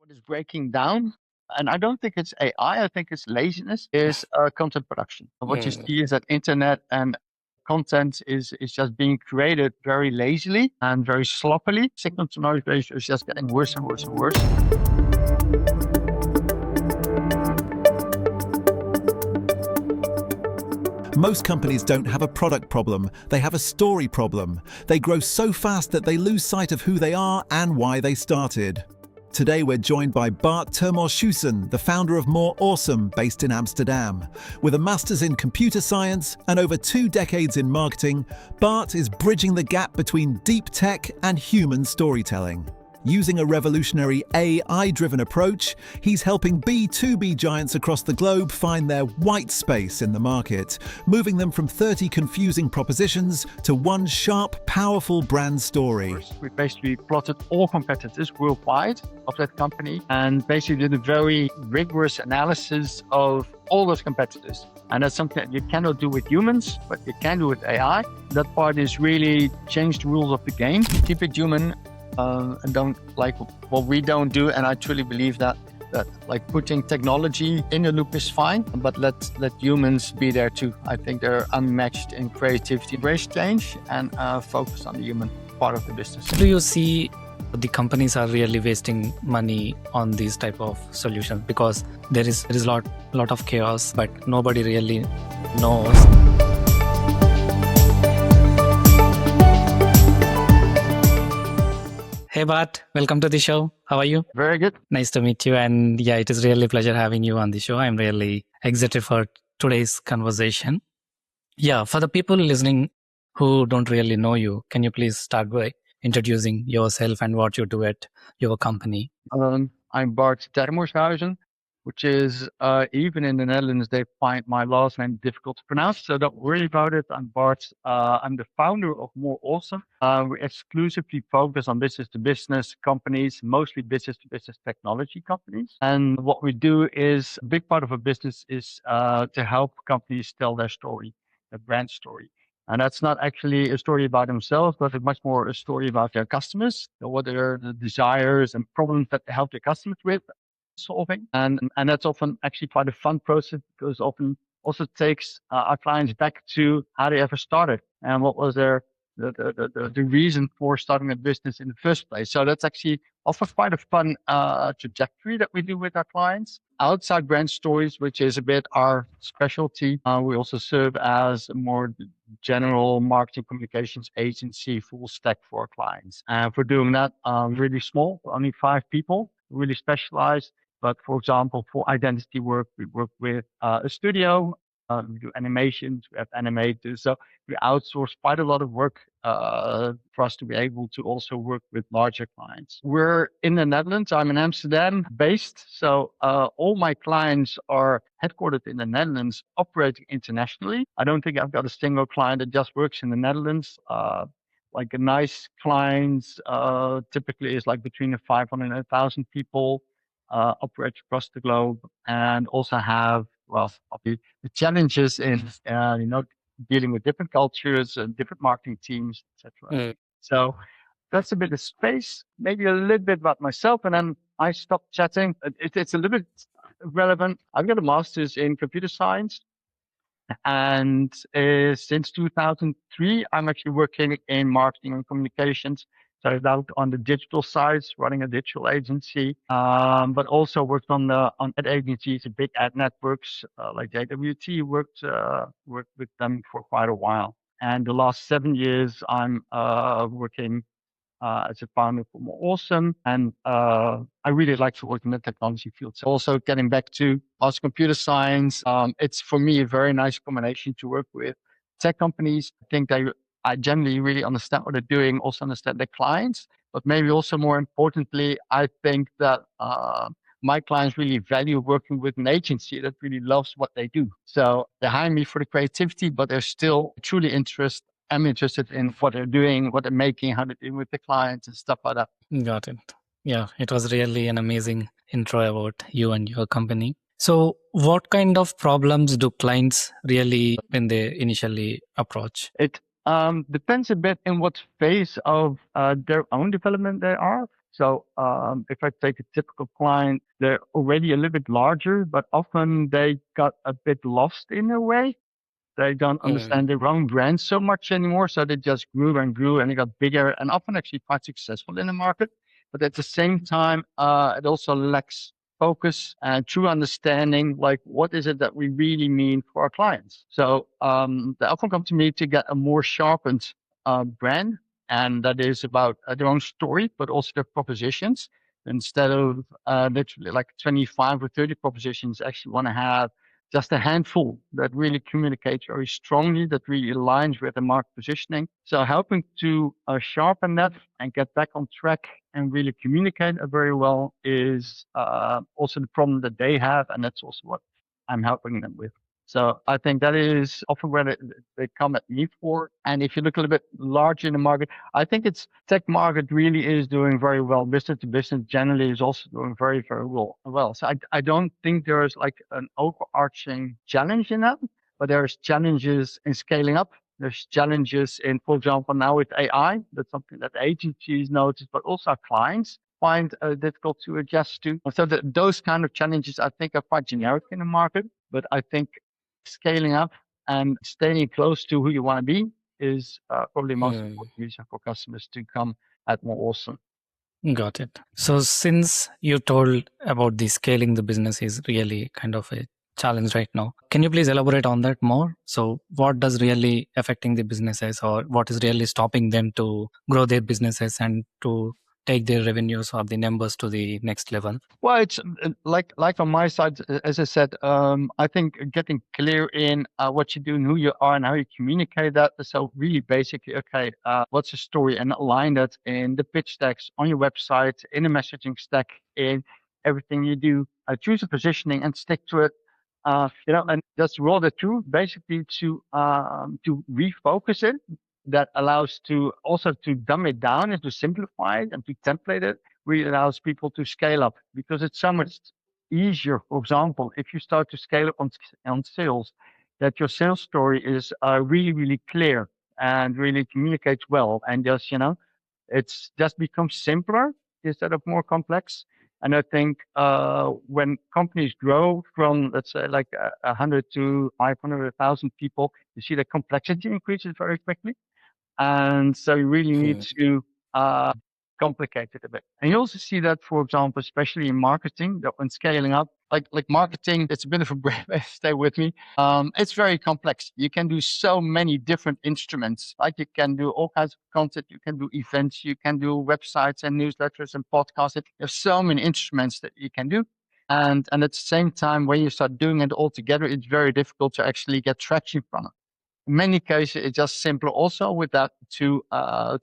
what is breaking down, and I don't think it's AI, I think it's laziness, is content production. What you see is that internet and content is just being created very lazily and very sloppily. Signal to noise ratio is just getting worse and worse and worse. Most companies don't have a product problem, they have a story problem. They grow so fast that they lose sight of who they are and why they started. Today we're joined by Bart Termors-Schussen, the founder of More Awesome, based in Amsterdam. With a master's in computer science and over 2 decades in marketing, Bart is bridging the gap between deep tech and human storytelling. Using a revolutionary AI-driven approach, he's helping B2B giants across the globe find their white space in the market, moving them from 30 confusing propositions to one sharp, powerful brand story. We basically plotted all competitors worldwide of that company and basically did a very rigorous analysis of all those competitors. And that's something that you cannot do with humans, but you can do with AI. That part is really changed the rules of the game. Keep it human. And don't like what we don't do, and I truly believe that like putting technology in the loop is fine, but let humans be there too. I think they're unmatched in creativity, embrace change, and focus on the human part of the business. Do you see the companies are really wasting money on these type of solutions because there is a lot of chaos, but nobody really knows? Hey Bart, welcome to the show. How are you? Very good. Nice to meet you. And yeah, it is really a pleasure having you on the show. I'm really excited for today's conversation. Yeah, for the people listening who don't really know you, can you please start by introducing yourself and what you do at your company? I'm Bart Termors-Schussen, which is, even in the Netherlands, they find my last name difficult to pronounce, so don't worry about it. I'm Bart. I'm the founder of More Awesome. We exclusively focus on business-to-business companies, mostly business-to-business technology companies. And what we do is, a big part of our business is to help companies tell their story, their brand story. And that's not actually a story about themselves, but it's much more a story about their customers, what are the desires and problems that they help their customers with solving. And that's often actually quite a fun process because often also takes our clients back to how they ever started and what was the reason for starting a business in the first place. So that's actually often quite a fun trajectory that we do with our clients. Outside brand stories, which is a bit our specialty, we also serve as a more general marketing communications agency, full stack for our clients. And for doing that, really small, only 5 people, really specialized. But for example, for identity work, we work with a studio. We do animations, we have animators. So we outsource quite a lot of work for us to be able to also work with larger clients. We're in the Netherlands. I'm in Amsterdam based. So all my clients are headquartered in the Netherlands, operating internationally. I don't think I've got a single client that just works in the Netherlands. Like a nice clients typically is like between 500 and 1,000 people. Operate across the globe and also have the challenges in dealing with different cultures and different marketing teams, etc. So that's a bit of space, maybe a little bit about myself, and then I stopped chatting. It's a little bit relevant. I've got a master's in computer science, and since 2003, I'm actually working in marketing and communications. Started out on the digital side, running a digital agency, but also worked on ad agencies, big ad networks like JWT. Worked with them for quite a while, and the last 7 years I'm working as a founder for More Awesome, and I really like to work in the technology field. So also getting back to us, computer science, it's for me a very nice combination to work with tech companies. I think I generally really understand what they're doing, also understand their clients, but maybe also more importantly, I think that my clients really value working with an agency that really loves what they do. So they hire me for the creativity, but they're still truly interested. I'm interested in what they're doing, what they're making, how they're dealing with the clients and stuff like that. Got it. Yeah, it was really an amazing intro about you and your company. So what kind of problems do clients really when they initially approach? It depends a bit in what phase of their own development they are. So if I take a typical client, they're already a little bit larger, but often they got a bit lost in a way. They don't understand their own brand so much anymore. So they just grew and grew and they got bigger and often actually quite successful in the market. But at the same time, it also lacks focus and true understanding, like what is it that we really mean for our clients. So they often come to me to get a more sharpened brand. And that is about their own story, but also their propositions. Instead of literally like 25 or 30 propositions, actually want to have just a handful that really communicates very strongly, that really aligns with the market positioning. So helping to sharpen that and get back on track and really communicate very well is also the problem that they have. And that's also what I'm helping them with. So I think that is often where they come at me for. And if you look a little bit larger in the market, I think it's tech market really is doing very well. Business to business generally is also doing very, very well. So I don't think there's like an overarching challenge in that, but there's challenges in scaling up. There's challenges in, for example, now with AI. That's something that agencies notice, but also our clients find difficult to adjust to. So those kind of challenges, I think, are quite generic in the market. But I think scaling up and staying close to who you want to be is probably the most important reason for customers to come at more awesome. Got it. So since you told about the scaling the business is really kind of a challenge right now, can you please elaborate on that more? So what does really affecting the businesses, or what is really stopping them to grow their businesses and to take their revenues or the numbers to the next level? Well, it's like on my side, as I said, I think getting clear in what you do and who you are and how you communicate that. So really basically, okay, what's the story, and align that in the pitch decks on your website, in the messaging stack, in everything you do. Choose a positioning and stick to it. And just roll it through basically to refocus it. That allows to also to dumb it down and to simplify it and to template it really allows people to scale up because it's so much easier. For example, if you start to scale up on sales, that your sales story is really, really clear and really communicates well. And just, it's just becomes simpler instead of more complex. And I think when companies grow from, let's say, like 100 to 500, 1,000 people, you see the complexity increases very quickly. And so you really need to complicate it a bit. And you also see that, for example, especially in marketing, that when scaling up, like marketing, it's a bit of a brave, stay with me. It's very complex. You can do so many different instruments. Like you can do all kinds of content, you can do events, you can do websites and newsletters and podcasts. There's so many instruments that you can do. And at the same time, when you start doing it all together, it's very difficult to actually get traction from it. In many cases, it's just simpler also with that to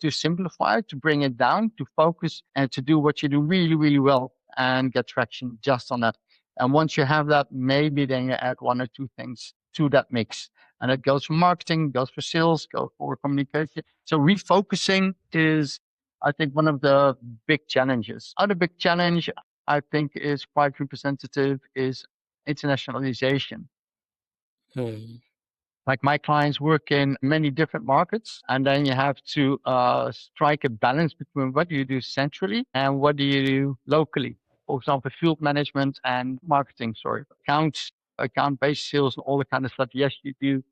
simplify, to bring it down, to focus and to do what you do really, really well and get traction just on that. And once you have that, maybe then you add one or two things to that mix. And it goes for marketing, goes for sales, goes for communication. So refocusing is, I think, one of the big challenges. Other big challenge I think is quite representative is internationalization. Like my clients work in many different markets, and then you have to strike a balance between what do you do centrally and what do you do locally. For example, field management and marketing, accounts, account-based sales, and all the kind of stuff. Yes, you do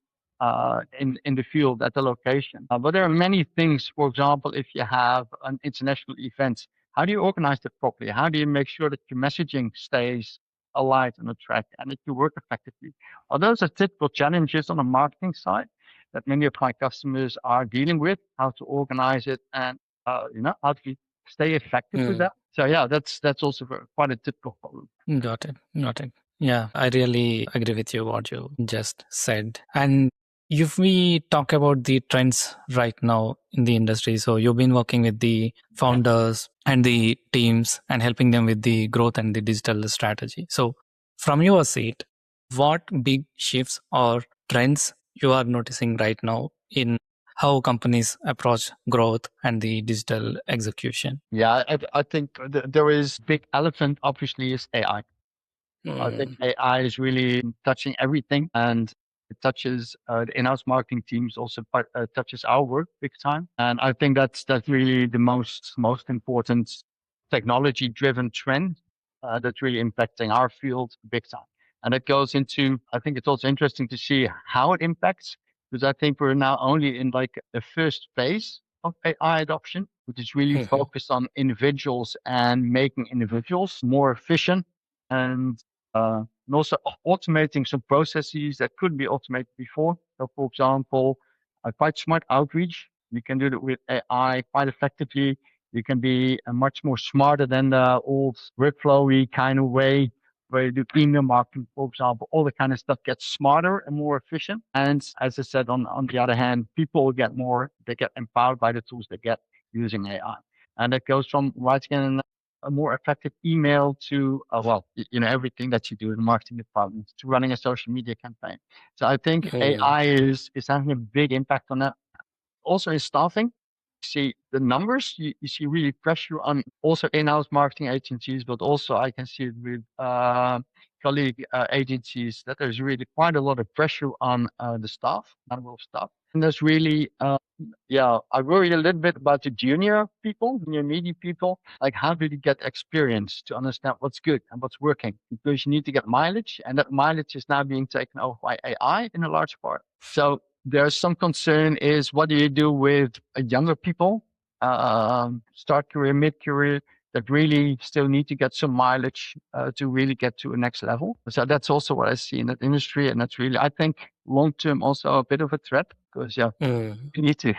in the field at the location. But there are many things. For example, if you have an international event, how do you organize that properly? How do you make sure that your messaging stays aligned on the track and that you work effectively? Well, those are typical challenges on the marketing side that many of my customers are dealing with, how to organize it and, how to stay effective with that. So yeah, that's also quite a typical problem. Got it. Got it. Yeah, I really agree with you what you just said. And if we talk about the trends right now in the industry, so you've been working with the founders and the teams and helping them with the growth and the digital strategy. So from your seat, what big shifts or trends you are noticing right now in how companies approach growth and the digital execution? Yeah, I think there is big elephant, obviously, is AI. I think AI is really touching everything, and it touches the in-house marketing teams, also touches our work big time. And I think that's really the most important technology-driven trend that's really impacting our field big time. And it goes into, I think it's also interesting to see how it impacts, because I think we're now only in like the first phase of AI adoption, which is really focused on individuals and making individuals more efficient and also automating some processes that couldn't be automated before. So, for example, quite smart outreach. You can do that with AI quite effectively. You can be much more smarter than the old workflowy kind of way where you do email marketing, for example. All the kind of stuff gets smarter and more efficient. And as I said, on the other hand, people get more, they get empowered by the tools they get using AI. And it goes from writing a more effective email to, everything that you do in the marketing department to running a social media campaign. So I think AI is having a big impact on that. Also in staffing, you see the numbers, you see really pressure on also in-house marketing agencies, but also I can see it with colleague agencies that there's really quite a lot of pressure on the staff, number of staff. And there's really, I worry a little bit about the junior people, junior media people. Like, how do you get experience to understand what's good and what's working? Because you need to get mileage, and that mileage is now being taken over by AI in a large part. So there's some concern is what do you do with younger people, start career, mid-career, that really still need to get some mileage to really get to a next level. So that's also what I see in that industry. And that's really, I think, long-term also a bit of a threat because, you need to,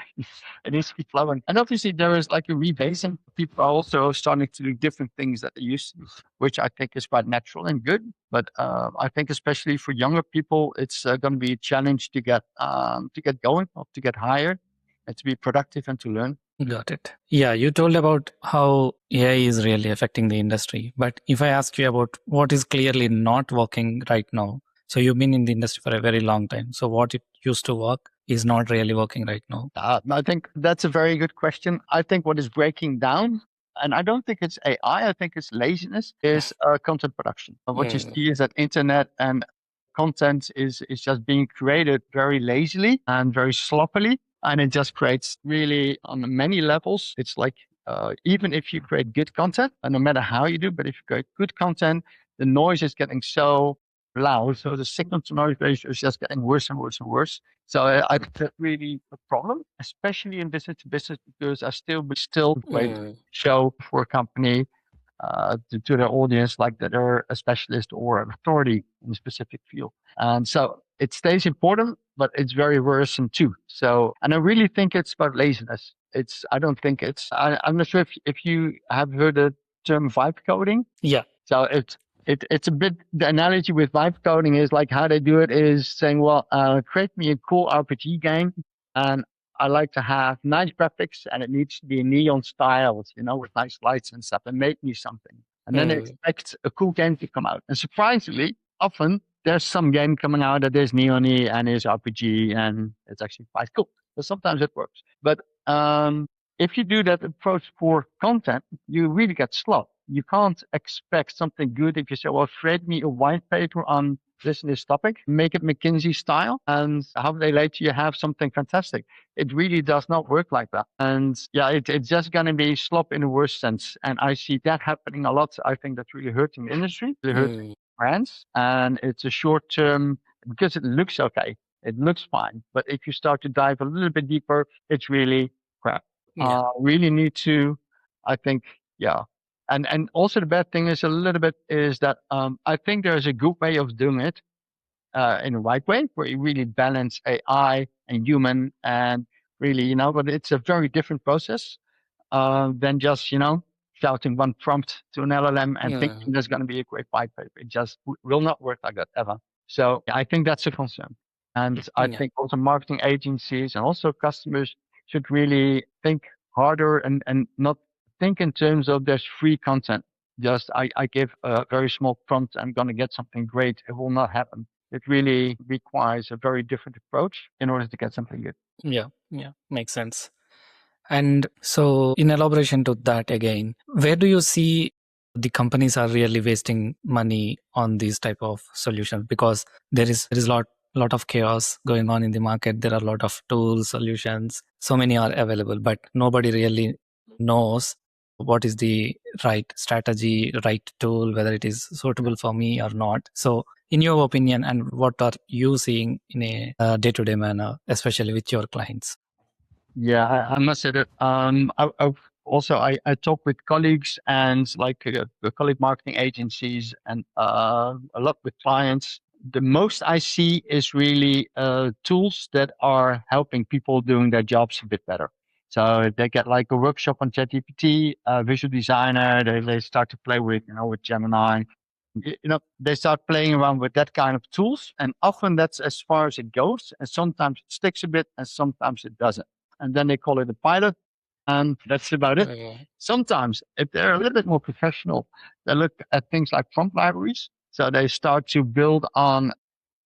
it needs to be flowing. And obviously there is like a rebasing. People are also starting to do different things that they used to, which I think is quite natural and good. But I think especially for younger people, it's going to be a challenge to get going or to get hired and to be productive and to learn. Got it. Yeah, you told about how AI is really affecting the industry. But if I ask you about what is clearly not working right now, so you've been in the industry for a very long time. So what it used to work is not really working right now. I think that's a very good question. I think what is breaking down, and I don't think it's AI, I think it's laziness, is content production. What you see is that internet and content is just being created very lazily and very sloppily. And it just creates really on many levels. It's like, even if you create good content, and no matter how you do, but if you create good content, the noise is getting so loud. So the signal to noise ratio is just getting worse and worse and worse. So I think that's really a problem, especially in business to business, because I still great show for a company to their audience, like that they're a specialist or an authority in a specific field. And so it stays important, but it's very worrisome too. So, and I really think it's about laziness. I'm not sure if you have heard the term vibe coding. Yeah. So it's a bit, the analogy with vibe coding is like how they do it is saying, well, create me a cool RPG game and I like to have nice graphics and it needs to be neon styled, with nice lights and stuff, and make me something. And then they expect a cool game to come out. And surprisingly, often there's some game coming out that is neon-y and is RPG and it's actually quite cool. But sometimes it works. But if you do that approach for content, you really get slow. You can't expect something good if you say, well, create me a white paper on this topic, make it McKinsey style, and a half a day later you have something fantastic. It really does not work like that. And it's just going to be slop in the worst sense. And I see that happening a lot. I think that's really hurting the industry, really hurting brands. And it's a short term, because it looks okay. It looks fine. But if you start to dive a little bit deeper, it's really crap. Really need to, I think, And also the bad thing is that I think there's a good way of doing it in the right way, where you really balance AI and human and really, but it's a very different process than just, shouting one prompt to an LLM and thinking there's going to be a great white paper. It just will not work like that ever. So I think that's a concern. And I think also marketing agencies and also customers should really think harder and not think in terms of there's free content. Just I give a very small prompt, I'm going to get something great. It will not happen. It really requires a very different approach in order to get something good. Yeah, makes sense. And so in elaboration to that again, where do you see the companies are really wasting money on these type of solutions? Because there is a lot of chaos going on in the market. There are a lot of tools, solutions, so many are available, but nobody really knows what is the right strategy, right tool, whether it is suitable for me or not. So in your opinion, and what are you seeing in a day-to-day manner, especially with your clients? Yeah, I must say that I talk with colleagues and like the colleague marketing agencies and a lot with clients. The most I see is really tools that are helping people doing their jobs a bit better. So if they get like a workshop on ChatGPT, visual designer, they start to play with, with Gemini. They start playing around with that kind of tools, and often that's as far as it goes. And sometimes it sticks a bit, and sometimes it doesn't. And then they call it a pilot, and that's about it. Okay. Sometimes, if they're a little bit more professional, they look at things like prompt libraries. So they start to build on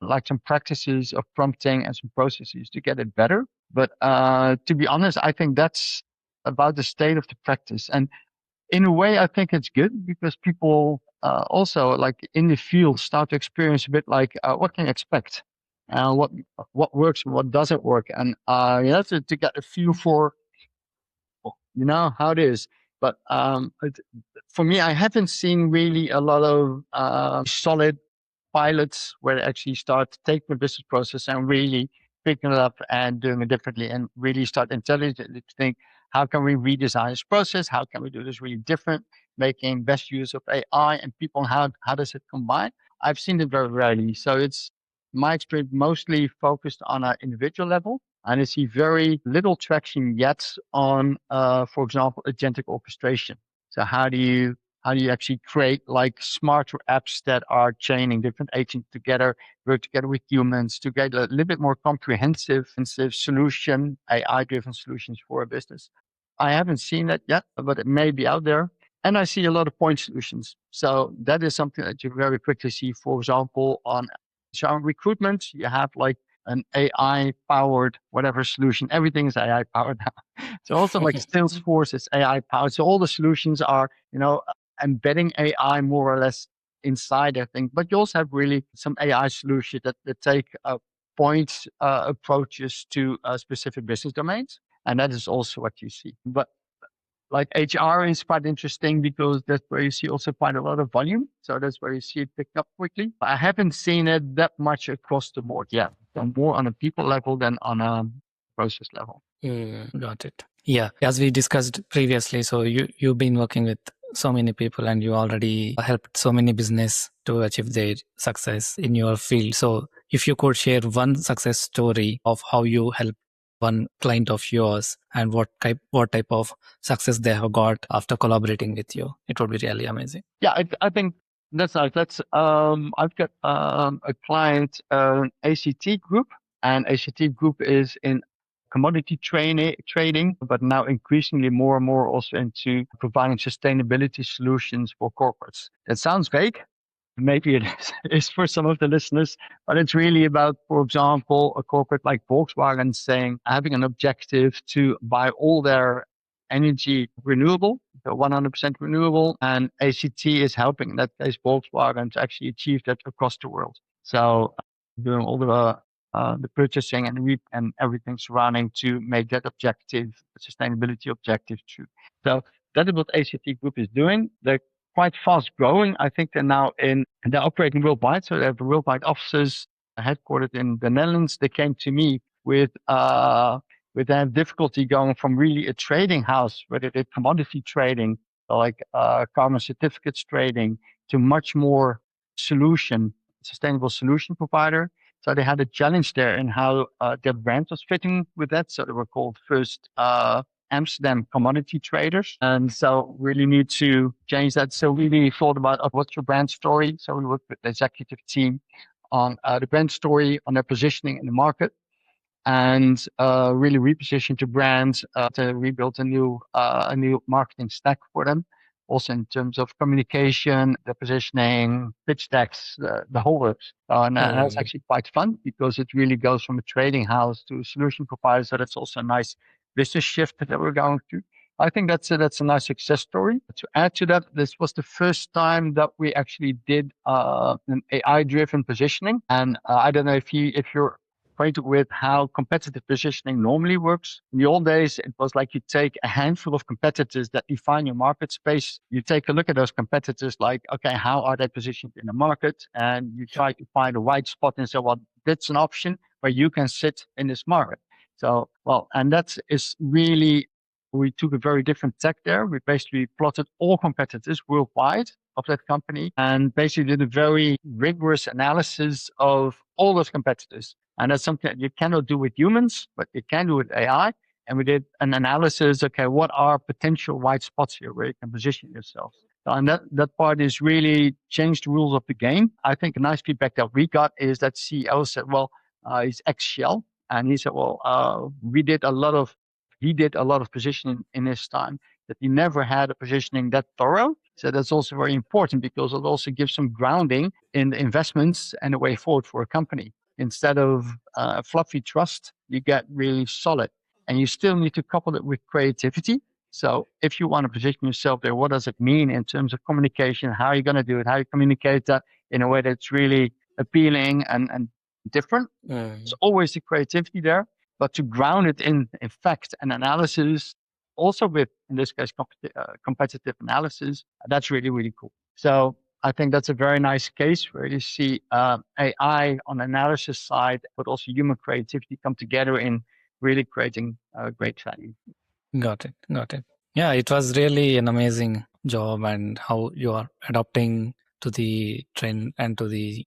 like some practices of prompting and some processes to get it better. But to be honest, I think that's about the state of the practice. And in a way, I think it's good because people also like in the field start to experience a bit like what can you expect, what works and what doesn't work, and to get a feel for how it is. But for me, I haven't seen really a lot of solid pilots where they actually start taking the business process and really picking it up and doing it differently and really start intelligently to think, how can we redesign this process? How can we do this really different, making best use of AI and people? How does it combine? I've seen it very rarely. So it's my experience mostly focused on an individual level. And I see very little traction yet on, for example, agentic orchestration. So how do you actually create like smarter apps that are chaining different agents together, work together with humans to get a little bit more comprehensive solution, AI-driven solutions for a business? I haven't seen that yet, but it may be out there. And I see a lot of point solutions. So that is something that you very quickly see, for example, on recruitment, you have like an AI powered whatever solution. Everything is AI powered now. So also like Salesforce is AI powered. So all the solutions are, embedding AI more or less inside their thing. But you also have really some AI solutions that take point approaches to specific business domains. And that is also what you see. But like HR is quite interesting because that's where you see also quite a lot of volume. So that's where you see it pick up quickly. I haven't seen it that much across the board yet. So more on a people level than on a process level. Got it. Yeah, as we discussed previously, so you've been working with so many people and you already helped so many business to achieve their success in your field. So if you could share one success story of how you helped one client of yours and what type of success they have got after collaborating with you, it would be really amazing. Yeah, I think that's nice. I've got a client, ACT Group, and ACT Group is in commodity trading, but now increasingly more and more also into providing sustainability solutions for corporates. It sounds vague. Maybe it is for some of the listeners, but it's really about, for example, a corporate like Volkswagen saying, having an objective to buy all their energy renewable, so 100% renewable. And ACT is helping, in that case, Volkswagen to actually achieve that across the world. So doing all the purchasing and everything surrounding to make that objective, sustainability objective true. So that is what ACT Group is doing. They're quite fast growing. I think they're operating worldwide. So they have worldwide offices headquartered in the Netherlands. They came to me with that difficulty going from really a trading house where they did commodity trading, like carbon certificates trading, to much more sustainable solution provider. So they had a challenge there in how their brand was fitting with that. So they were called first Amsterdam commodity traders. And so really need to change that. So we really thought about what's your brand story. So we worked with the executive team on the brand story, on their positioning in the market, and really repositioned the brand to rebuild a new marketing stack for them. Also in terms of communication, the positioning, pitch decks, the whole works. And that's actually quite fun because it really goes from a trading house to a solution provider. So that's also a nice business shift that we're going through. I think that's a nice success story. To add to that, this was the first time that we actually did an AI-driven positioning. And I don't know if you're acquainted with how competitive positioning normally works. In the old days, it was like you take a handful of competitors that define your market space. You take a look at those competitors, like, okay, how are they positioned in the market? And you try to find a white spot and say, well, that's an option where you can sit in this market. So, well, and that is really, we took a very different tack there. We basically plotted all competitors worldwide of that company and basically did a very rigorous analysis of all those competitors. And that's something that you cannot do with humans, but you can do with AI. And we did an analysis, okay, what are potential white spots here where you can position yourself? And that part is really changed the rules of the game. I think a nice feedback that we got is that CEO said, well, he's ex-Shell. And he said, well, he did a lot of positioning in his time that he never had a positioning that thorough. So that's also very important because it also gives some grounding in the investments and the way forward for a company. Instead of fluffy trust, you get really solid. And you still need to couple it with creativity. So if you want to position yourself there, what does it mean in terms of communication? How are you going to do it? How you communicate that in a way that's really appealing and different? There's always the creativity there, but to ground it in fact and analysis, also with, in this case, competitive analysis, that's really, really cool. So I think that's a very nice case where you see AI on the analysis side, but also human creativity come together in really creating great value. Got it. Yeah, it was really an amazing job, and how you are adapting to the trend and to the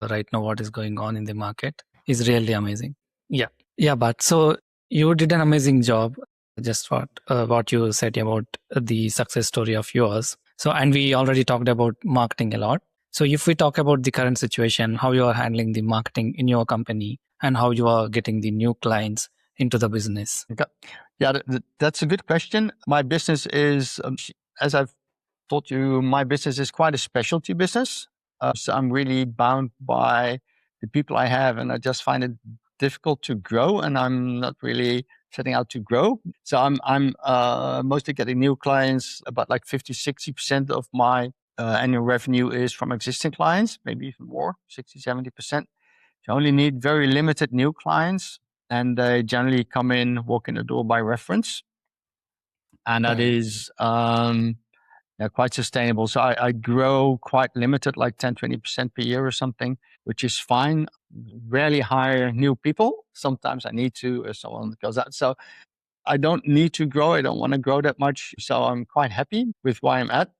right now what is going on in the market is really amazing. Yeah, but so you did an amazing job. Just what you said about the success story of yours. So, and we already talked about marketing a lot. So if we talk about the current situation, how you are handling the marketing in your company and how you are getting the new clients into the business. Okay. Yeah, that's a good question. My business is, as I've told you, my business is quite a specialty business. So I'm really bound by the people I have, and I just find it difficult to grow, and I'm not really setting out to grow. So I'm mostly getting new clients. About like 50-60% of my annual revenue is from existing clients, maybe even more, 60-70%. You only need very limited new clients, and they generally come in, walk in the door by reference. And that is quite sustainable. So I grow quite limited, like 10-20% per year or something, which is fine. Rarely hire new people. Sometimes I need to, or someone goes out. So I don't need to grow. I don't want to grow that much. So I'm quite happy with where I'm at.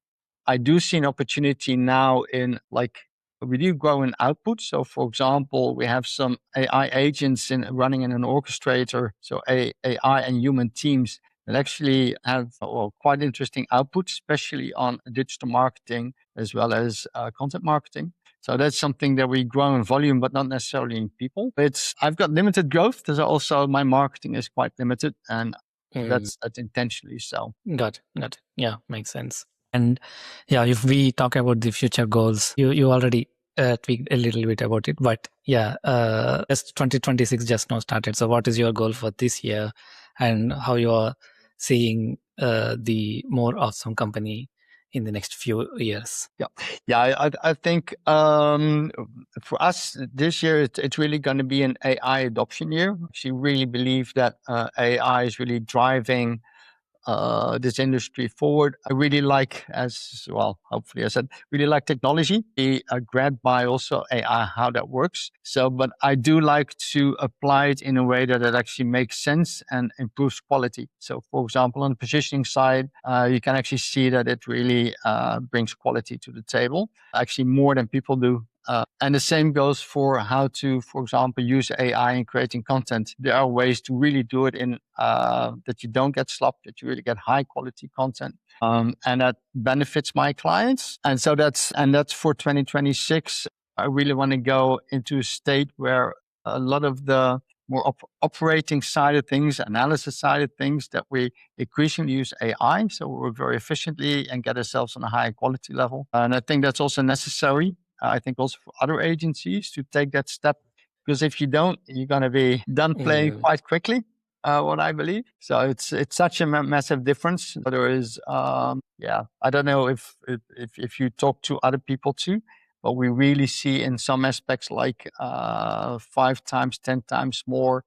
I do see an opportunity now in, like, we do grow in output. So for example, we have some AI agents running in an orchestrator. So AI and human teams that actually have quite interesting output, especially on digital marketing as well as content marketing. So that's something that we grow in volume, but not necessarily in people. I've got limited growth. There's also, my marketing is quite limited, and that's intentionally so. Got it. Yeah, makes sense. And yeah, if we talk about the future goals, you already tweaked a little bit about it, but yeah, just 2026 just now started. So what is your goal for this year, and how you are seeing the more awesome company in the next few years? Yeah, I think for us this year, it's really going to be an AI adoption year. We really believe that AI is really driving this industry forward. I really like, as well, hopefully I said, really like technology. Be grabbed by also AI, how that works. So, but I do like to apply it in a way that it actually makes sense and improves quality. So for example, on the positioning side, you can actually see that it really brings quality to the table, actually more than people do. And the same goes for how to, for example, use AI in creating content. There are ways to really do it in that you don't get slop, that you really get high quality content, and that benefits my clients. And so that's for 2026. I really want to go into a state where a lot of the more operating side of things, analysis side of things, that we increasingly use AI, so we work very efficiently and get ourselves on a higher quality level. And I think that's also necessary. I think also for other agencies to take that step, because if you don't, you're going to be done playing quite quickly. What I believe. So it's such a massive difference. There is, I don't know if you talk to other people too, but we really see in some aspects like 5 times, 10 times more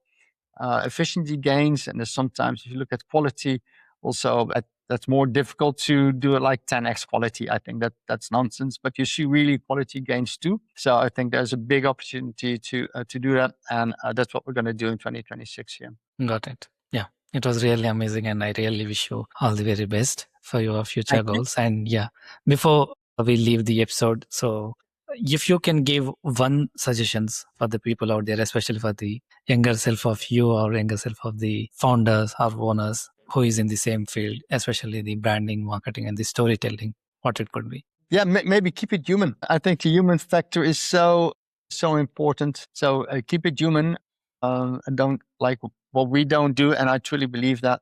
efficiency gains. And there's sometimes, if you look at quality, also that's more difficult to do it like 10x quality. I think that's nonsense, but you see really quality gains too. So I think there's a big opportunity to do that, and that's what we're going to do in 2026 here. Got it. Yeah, it was really amazing, and I really wish you all the very best for your future Thank you. goals. And yeah, before we leave the episode, so if you can give one suggestions for the people out there, especially for the younger self of you or younger self of the founders or owners who is in the same field, especially the branding, marketing, and the storytelling, what it could be? Yeah, maybe keep it human. I think the human factor is so important. So keep it human. And don't like what we don't do. And I truly believe that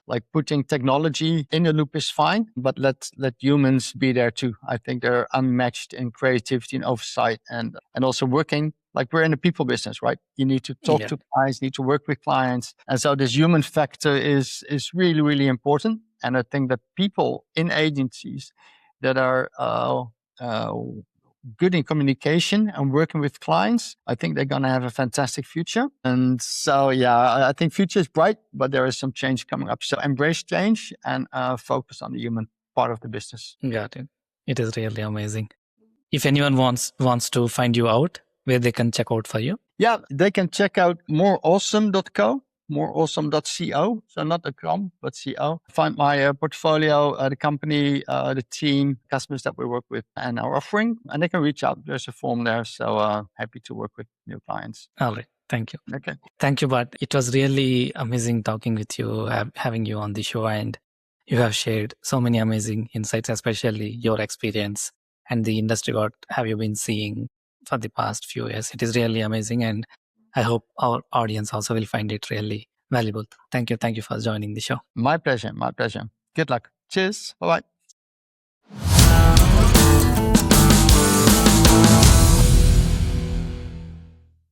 like putting technology in the loop is fine, but let humans be there too. I think they're unmatched in creativity and oversight, and also working. Like we're in the people business, right? You need to talk to clients, need to work with clients. And so this human factor is really, really important. And I think that people in agencies that are good in communication and working with clients, I think they're going to have a fantastic future. And so, yeah, I think future is bright, but there is some change coming up. So embrace change and focus on the human part of the business. Got it. It is really amazing. If anyone wants to find you out, where they can check out for you? Yeah, they can check out moreawesome.co. Moreawesome.co, so not a com, but co. Find my portfolio, the company, the team, customers that we work with, and our offering, and they can reach out. There's a form there, so happy to work with new clients. All right, thank you. Okay. Thank you, Bart. It was really amazing talking with you, having you on the show, and you have shared so many amazing insights, especially your experience and the industry, what have you been seeing for the past few years. It is really amazing, and I hope our audience also will find it really valuable. Thank you for joining the show. My pleasure. Good luck. Cheers. Bye-bye.